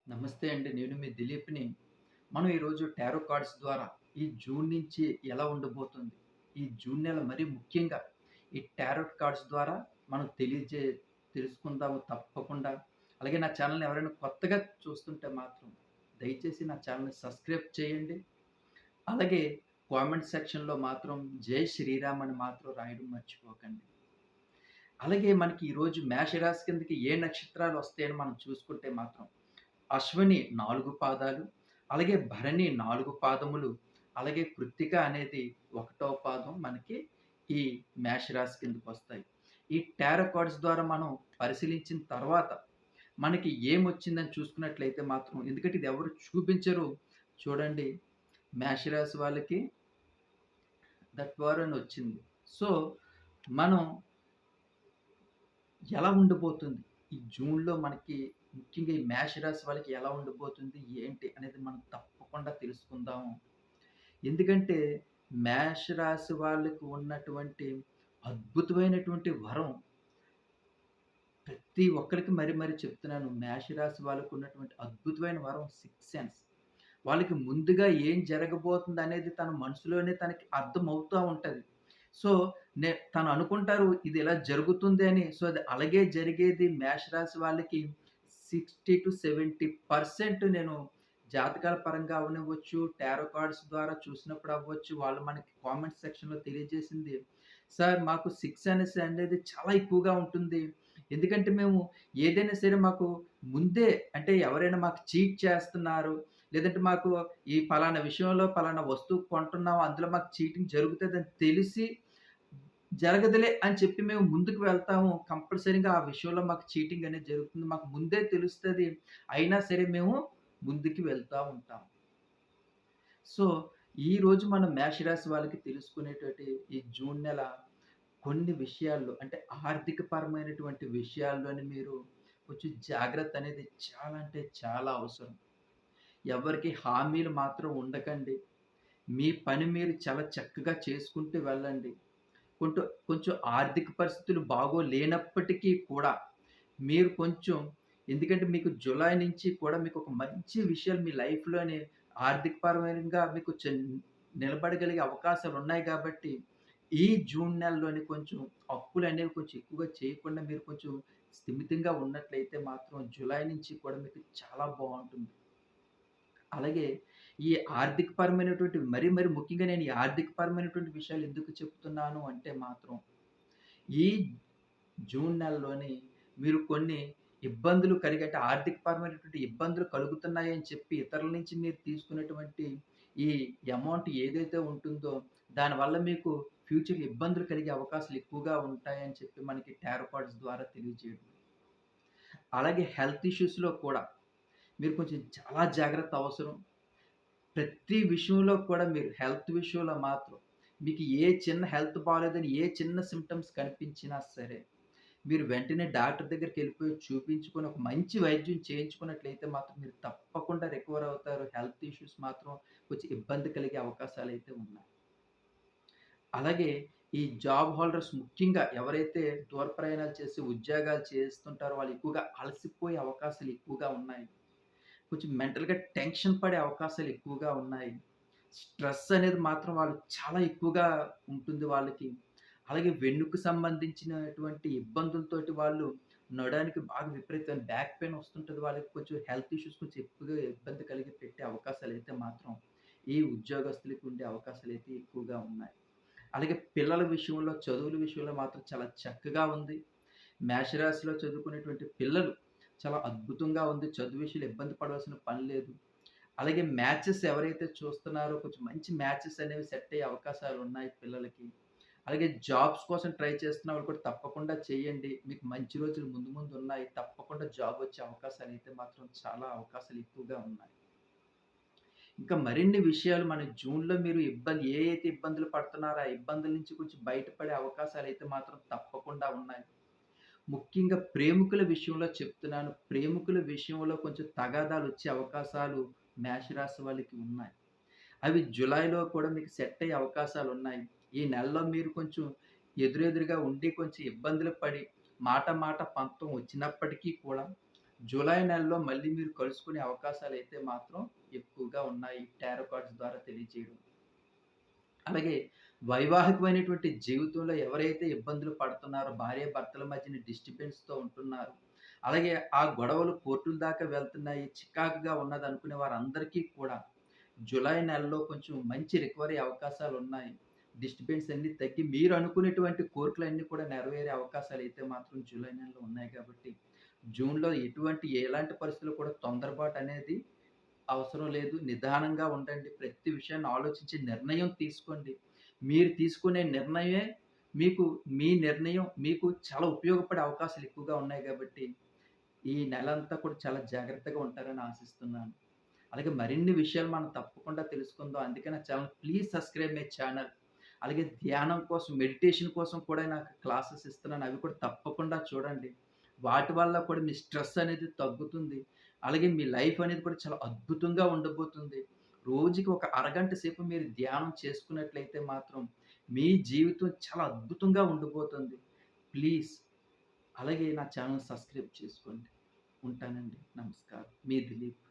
నమస్తే అండి. నేను మీ దిలీప్‌ని. మనం ఈరోజు టారో కార్డ్స్ ద్వారా ఈ జూన్ నుంచి ఎలా ఉండబోతుంది? ఈ జూన్ నెల మరీ ముఖ్యంగా ఈ టారో కార్డ్స్ ద్వారా మనం తెలుసుకుందాము తప్పకుండా. అలాగే నా ఛానెల్‌ని ఎవరైనా కొత్తగా చూస్తుంటే మాత్రం దయచేసి నా ఛానెల్‌ని సబ్స్క్రైబ్ చేయండి. అలాగే కామెంట్ సెక్షన్‌లో మాత్రం జై శ్రీరామ్ అని మాత్రం రాయడం మర్చిపోకండి. అలాగే మనకి ఈరోజు మేషరాశి కిందకి ఏ నక్షత్రాలు వస్తాయని మనం చూసుకుంటే మాత్రం అశ్విని 4 పాదాలు, అలాగే భరణి 4 పాదములు, అలాగే కృత్తిక అనేది ఒకటో పాదం మనకి ఈ మేషరాశి కిందకొస్తాయి. ఈ టారో కార్డ్స్ ద్వారా మనం పరిశీలించిన తర్వాత మనకి ఏమొచ్చిందని చూసుకున్నట్లయితే మాత్రం ఎందుకంటే ఇది ఎవరు చూపించరు. చూడండి మేషరాశి వాళ్ళకి దట్ వార్ అని వచ్చింది. సో, మనం ఎలా ఉండబోతుంది? ఈ జూన్‌లో మనకి ముఖ్యంగా ఈ మేష రాశి వాళ్ళకి ఎలా ఉండబోతుంది? ఏంటి? అనేది మనం తప్పకుండా తెలుసుకుందాము. ఎందుకంటే మేష రాశి వాళ్ళకి ఉన్నటువంటి అద్భుతమైనటువంటి వరం ప్రతి ఒక్కరికి మరి చెప్తున్నాను. మేష రాశి వాళ్ళకి ఉన్నటువంటి అద్భుతమైన వరం సిక్స్త్ సెన్స్. వాళ్ళకి ముందుగా ఏం జరగబోతుందనేది తన మనసులోనే తనకి అర్థమవుతా ఉంటది. సో, తను అనుకుంటారు ఇది ఇలా జరుగుతుంది అని. సో, అది అలాగే జరిగేది మేషరాశి వాళ్ళకి 60-70% నేను జాతకాల పరంగా అవ్వనివ్వచ్చు, టారో కార్డ్స్ ద్వారా చూసినప్పుడు అవ్వచ్చు, వాళ్ళు మనకి కామెంట్ సెక్షన్‌లో తెలియజేసింది. సార్ మాకు 6 అనేసి అనేది చాలా ఎక్కువగా ఉంటుంది. ఎందుకంటే మేము ఏదైనా సరే మాకు ముందే అంటే ఎవరైనా మాకు చీట్ చేస్తున్నారు, లేదంటే మాకు ఈ పలానా విషయంలో పలానా వస్తువు కొంటున్నాం, అందులో మాకు చీటింగ్ జరుగుతదని తెలిసి జరగదులే అని చెప్పి మేము ముందుకు వెళ్తాము. కంపల్సరీగా ఆ విషయంలో మాకు చీటింగ్ అనేది జరుగుతుంది. మాకు ముందే తెలుస్తది. అయినా సరే మేము ముందుకు వెళ్తా ఉంటాం. సో, ఈరోజు మనం మేషరాశి వాళ్ళకి తెలుసుకునేటటువంటి ఈ జూన్ నెల కొన్ని విషయాల్లో అంటే ఆర్థిక పరమైనటువంటి విషయాల్లోని మీరు కొంచెం జాగ్రత్త అనేది చాలా అంటే చాలా అవసరం. ఎవరికీ హామీలు మాత్రం ఉండకండి. మీ పని మీరు చాలా చక్కగా చేసుకుంటూ వెళ్ళండి. కొంచెం ఆర్థిక పరిస్థితులు బాగోలేనప్పటికీ కూడా మీరు కొంచెం ఎందుకంటే మీకు జులై నుంచి కూడా మీకు ఒక మంచి విషయాలు మీ లైఫ్‌లోని ఆర్థిక పరమైనంగా మీకు నిలబడగలిగే అవకాశాలున్నాయి కాబట్టి, ఈ జూన్ నెలలోని కొంచెం అప్పులనేవి కొంచెం ఎక్కువగా చేయకుండా మీరు కొంచెం స్థిమితంగా ఉన్నట్లయితే మాత్రం జులై నుంచి కూడా మీకు చాలా బావుంటుంది. అలాగే ఈ ఆర్థిక పరమైనటువంటి మరి ముఖ్యంగా నేను ఈ ఆర్థిక పరమైనటువంటి విషయాలు ఎందుకు చెప్తున్నాను అంటే మాత్రం, ఈ జూన్ నెలలోని మీరు కొన్ని ఇబ్బందులు కలిగి అంటే ఆర్థిక పరమైనటువంటి ఇబ్బందులు కలుగుతున్నాయి అని చెప్పి ఇతరుల నుంచి మీరు తీసుకున్నటువంటి ఈ అమౌంట్ ఏదైతే ఉంటుందో, దానివల్ల మీకు ఫ్యూచర్‌లో ఇబ్బందులు కలిగే అవకాశాలు ఎక్కువగా ఉంటాయని చెప్పి మనకి టారో కార్డ్స్ ద్వారా తెలియజేయడం. అలాగే హెల్త్ ఇష్యూస్‌లో కూడా మీరు కొంచెం చాలా జాగ్రత్త అవసరం. ప్రతి విషయంలో కూడా మీరు హెల్త్ విషయంలో మాత్రం మీకు ఏ చిన్న హెల్త్ బాలేదని ఏ చిన్న సింప్టమ్స్ కనిపించినా సరే, మీరు వెంటనే డాక్టర్ దగ్గరికెళ్ళిపోయి చూపించుకొని ఒక మంచి వైద్యం చేయించుకున్నట్లయితే మాత్రం మీరు తప్పకుండా రికవర్ అవుతారు. హెల్త్ ఇష్యూస్ మాత్రం కొంచెం ఇబ్బంది కలిగే అవకాశాలైతే ఉన్నాయి. అలాగే ఈ జాబ్ హోల్డర్స్ ముఖ్యంగా ఎవరైతే దూర ప్రయాణాలు చేసి ఉద్యోగాలు చేస్తుంటారో వాళ్ళు ఎక్కువగా అలసిపోయే అవకాశాలు ఎక్కువగా ఉన్నాయి. కొంచెం మెంటల్‌గా టెన్షన్ పడే అవకాశాలు ఎక్కువగా ఉన్నాయి. స్ట్రెస్ అనేది మాత్రం వాళ్ళు చాలా ఎక్కువగా ఉంటుంది వాళ్ళకి. అలాగే వెన్నుకు సంబంధించినటువంటి ఇబ్బందులతోటి వాళ్ళు నడవడానికి బాగా విపరీతమైన బ్యాక్ పెయిన్ వస్తుంటది. వాళ్ళకి కొంచెం హెల్త్ ఇష్యూస్ కొంచెం ఎక్కువగా ఇబ్బంది కలిగి పెట్టే అవకాశాలైతే మాత్రం ఈ ఉద్యోగస్తులకి ఉండే అవకాశాలైతే ఎక్కువగా ఉన్నాయి. అలాగే పిల్లల విషయంలో, చదువుల విషయంలో మాత్రం చాలా చక్కగా ఉంది. మేషరాశిలో చదువుకునేటువంటి పిల్లలు చాలా అద్భుతంగా ఉంది. చదువు విషయంలో ఇబ్బంది పడవలసిన పని లేదు. అలాగే మ్యాచెస్ ఎవరైతే చూస్తున్నారో కొంచెం మంచి మ్యాచెస్ అనేవి సెట్ అయ్యే అవకాశాలున్నాయి పిల్లలకి. అలాగే జాబ్స్ కోసం ట్రై చేస్తున్న వాళ్ళు కూడా తప్పకుండా చేయండి. మీకు మంచి రోజులు ముందు ముందు ఉన్నాయి. తప్పకుండా జాబ్ వచ్చే అవకాశాలైతే మాత్రం చాలా అవకాశాలు ఎక్కువగా ఉన్నాయి. ఇంకా మరిన్ని విషయాలు మన జూన్‌లో మీరు ఏ అయితే ఇబ్బందులు పడుతున్నారో, ఆ ఇబ్బందుల నుంచి కొంచెం బయటపడే అవకాశాలైతే మాత్రం తప్పకుండా ఉన్నాయి. ముఖ్యంగా ప్రేమికుల విషయంలో చెప్తున్నాను. ప్రేమికుల విషయంలో కొంచెం తగాదాలొచ్చే అవకాశాలు మేషరాశి వాళ్ళకి ఉన్నాయి. అవి జులైలో కూడా మీకు సెట్ అయ్యే అవకాశాలున్నాయి. ఈ నెలలో మీరు కొంచెం ఎదురెదురుగా ఉండి కొంచెం ఇబ్బందులు పడి మాట పంతం వచ్చినప్పటికీ కూడా జూలై నెలలో మళ్ళీ మీరు కలుసుకునే అవకాశాలైతే మాత్రం ఎక్కువగా ఉన్నాయి. టారో కార్డ్స్ ద్వారా తెలియజేయడం. అలాగే వైవాహికమైనటువంటి జీవితంలో ఎవరైతే ఇబ్బందులు పడుతున్నారో, భార్యాభర్తల మధ్యన డిస్టర్బెన్స్‌తో ఉంటున్నారు. అలాగే ఆ గొడవలు కోర్టుల దాకా వెళ్తున్నాయి, చికాకుగా ఉన్నదనుకునే వారందరికీ కూడా జులై నెలలో కొంచెం మంచి రికవరీ అవకాశాలున్నాయి. డిస్టర్బెన్స్ అన్నీ తగ్గి మీరు అనుకునేటువంటి కోరికలన్నీ కూడా నెరవేరే అవకాశాలైతే మాత్రం జూలై నెలలో ఉన్నాయి కాబట్టి, జూన్‌లో ఎలాంటి పరిస్థితుల్లో కూడా తొందరపాటు అనేది అవసరం లేదు. నిదానంగా ఉండండి. ప్రతి విషయాన్ని ఆలోచించి నిర్ణయం తీసుకోండి. మీరు తీసుకునే నిర్ణయమే మీకు మీ నిర్ణయం మీకు చాలా ఉపయోగపడే అవకాశాలు ఎక్కువగా ఉన్నాయి గాబట్టి, ఈ నెలంతా కూడా చాలా జాగ్రత్తగా ఉంటారని ఆశిస్తున్నాను. అలాగే మరిన్ని విషయాలు మనం తప్పకుండా తెలుసుకుందాం. అందుకే నా channel please subscribe my channel. అలాగే ధ్యానం కోసం, మెడిటేషన్ కోసం కూడా నాకు క్లాసెస్ ఇస్తున్నాను. అవి కూడా తప్పకుండా చూడండి. వాటి వల్ల కూడా మీ స్ట్రెస్ అనేది తగ్గుతుంది. అలాగే మీ లైఫ్ అనేది కూడా చాలా అద్భుతంగా ఉండబోతుంది. రోజుకి ఒక అరగంట సేపు మీరు ధ్యానం చేసుకున్నట్లయితే మాత్రం మీ జీవితం చాలా అద్భుతంగా ఉండబోతుంది. ప్లీజ్ అలాగే నా ఛానల్ సబ్‌స్క్రైబ్ చేసుకోండి. ఉంటానండి. నమస్కారం. మీ దిలీప్.